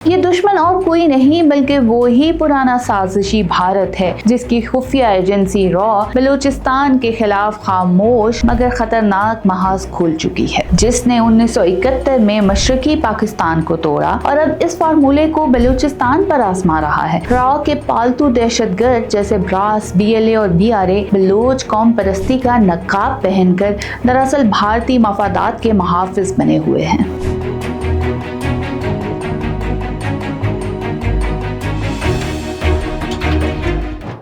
ये दुश्मन और कोई नहीं बल्कि वो ही पुराना साजिशी भारत है, जिसकी खुफिया एजेंसी रॉ बलूचिस्तान के खिलाफ खामोश मगर खतरनाक महाज खोल चुकी है, जिसने 1971 में मशरकी पाकिस्तान को तोड़ा और अब इस फार्मूले को बलूचिस्तान पर आजमा रहा है। रॉ के पालतू दहशतगर्द जैसे ब्रास, BLA और BRA बलूच कौम परस्ती का नकाब पहनकर दरअसल भारतीय मफादात के मुहाफिज बने हुए हैं।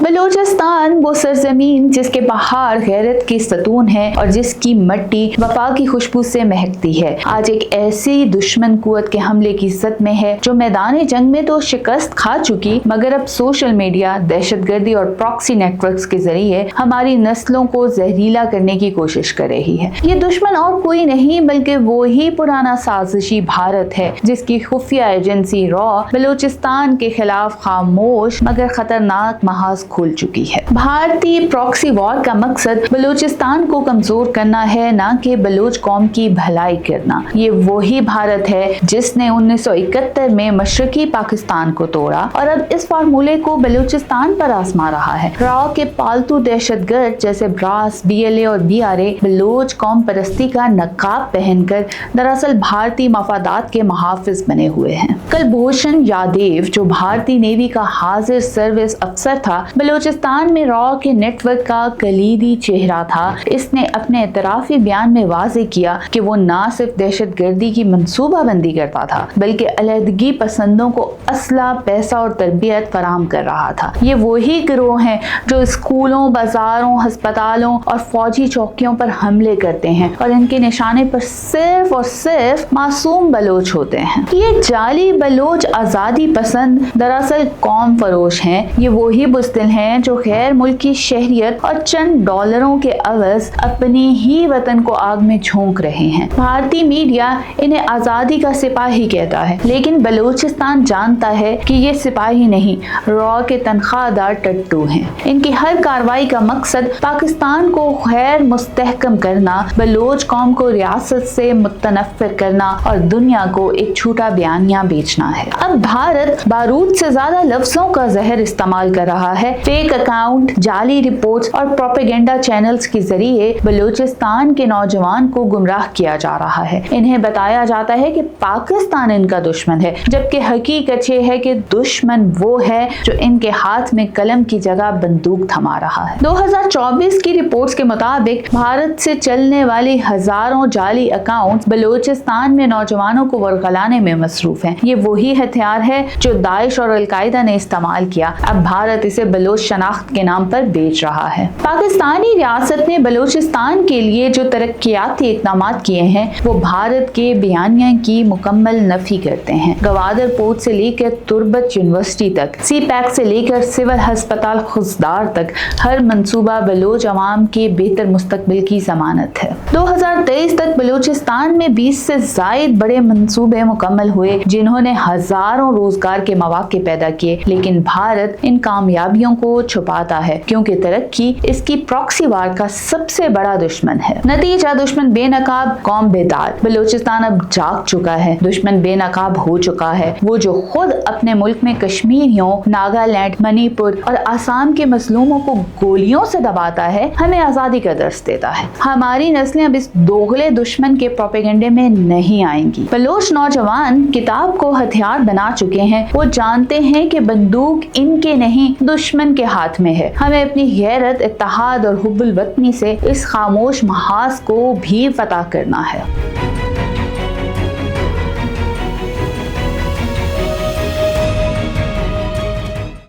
बलूचिस्तान वो सरजमीन जिसके पहाड़ गैरत की सतून है और जिसकी मिट्टी वफा की खुशबू से महकती है, आज एक ऐसी दुश्मन कुवत के हमले की जद में है जो मैदान जंग में तो शिकस्त खा चुकी, मगर अब सोशल मीडिया, दहशतगर्दी और प्रॉक्सी नेटवर्क्स के जरिए हमारी नस्लों को जहरीला करने की कोशिश कर रही है। ये दुश्मन और कोई नहीं बल्कि वो ही पुराना साजिशी भारत है, जिसकी खुफिया एजेंसी रॉ बलूचिस्तान के खिलाफ खामोश मगर खतरनाक महाज खोल चुकी है। भारतीय प्रॉक्सी वॉर का मकसद बलूचिस्तान को कमजोर करना है, ना कि बलूच कौम की भलाई करना। ये वही भारत है जिसने 1971 में मशरकी पाकिस्तान को तोड़ा और अब इस फार्मूले को बलूचिस्तान पर आजमा रहा है। रॉ के पालतू दहशतगर्द जैसे ब्रास, BLA और BRA बलूच कौम परस्ती का नकाब पहनकर दरअसल भारतीय मफादात के मुहाफिज बने हुए हैं। कुलभूषण यादव, जो भारतीय नेवी का हाजिर सर्विस अफसर था, बलूचिस्तान में रॉ के नेटवर्क का कलीदी चेहरा था। इसने अपने इतराफी बयान में वाज़ेह किया कि वो न सिर्फ दहशतगर्दी की मंसूबाबंदी करता था बल्कि अलहदगी पसंदों को असला, पैसा और तरबियत फराहम कर रहा था। ये वही गिरोह हैं जो स्कूलों, बाजारों, अस्पतालों और फौजी चौकियों पर हमले करते हैं और इनके निशाने पर सिर्फ और सिर्फ मासूम बलोच होते हैं। ये जाली बलोच आज़ादी पसंद दरअसल कौम फरोश हैं। ये वही बुज़दिल हैं जो गैर मुल्की शहरियत और चंद डॉलरों के अवज़ अपने ही वतन को आग में झोंक रहे हैं। भारतीय मीडिया इन्हें आज़ादी का सिपाही कहता है, लेकिन बलूचिस्तान जानता है कि ये सिपाही नहीं, रॉ के तनख्वाहदार टट्टू हैं। इनकी हर कार्रवाई का मकसद पाकिस्तान को गैर मुस्तहकम करना, बलूच कौम को रियासत से मुतनफ़िर करना और दुनिया को एक झूठा बयानिया बेचना है। अब भारत बारूद से ज्यादा लफ्जों का जहर इस्तेमाल कर रहा है। फेक अकाउंट, जाली रिपोर्ट्स और प्रोपेगेंडा चैनल्स के जरिए बलूचिस्तान के नौजवान को गुमराह किया जा रहा है। इन्हें बताया जाता है कि पाकिस्तान इनका दुश्मन है, जबकि हकीकत ये है कि दुश्मन वो है जो इनके हाथ में कलम की जगह बंदूक थमा रहा है। 2024 की रिपोर्ट्स के मुताबिक भारत से चलने वाली हजारों जाली अकाउंट्स बलूचिस्तान में नौजवानों को वरगलाने में मसरूफ हैं। ये वही हथियार है जो दाइश और अलकायदा ने इस्तेमाल किया। अब भारत इसे बलोच शनाख्त के नाम पर बेच रहा है। पाकिस्तानी रियासत ने बलूचिस्तान के लिए जो तरक्कियाती इक़दाम किए हैं वो भारत के बयानिया की मुकम्मल नफी करते हैं। गवादर पोर्ट से लेकर तुर्बत यूनिवर्सिटी तक, CPAC से लेकर सिविल अस्पताल खुशदार तक, हर मंसूबा बलोच अवाम के बेहतर मुस्तकबिल की जमानत है। 2023 तक बलूचिस्तान में 20 से ज़ायद बड़े मंसूबे मुकम्मल हुए, जिन्होंने हजारों रोजगार के मौके पैदा किए, लेकिन भारत इन कामयाबियों को छुपाता है क्योंकि तरक्की इसकी प्रॉक्सी वार का सबसे बड़ा दुश्मन है। नतीजा, दुश्मन बेनकाब, कौम बेदार। बलूचिस्तान अब जाग चुका है, दुश्मन बेनकाब हो चुका है। वो जो खुद अपने मुल्क में कश्मीरियों, नागालैंड, मणिपुर और आसाम के मजलूमों को गोलियों से दबाता है, हमें आजादी का दर्स देता है। हमारी नस्लें अब इस दोगले दुश्मन के प्रोपेगेंडे में नहीं आएंगी। बलोच नौजवान किताब को हथियार बना चुके हैं। वो जानते हैं कि बंदूक इनके नहीं, दुश्मन के हाथ में है। हमें अपनी गैरत, इत्तेहाद और हुब्बुल वतनी से इस खामोश महाज को भी फतह करना है।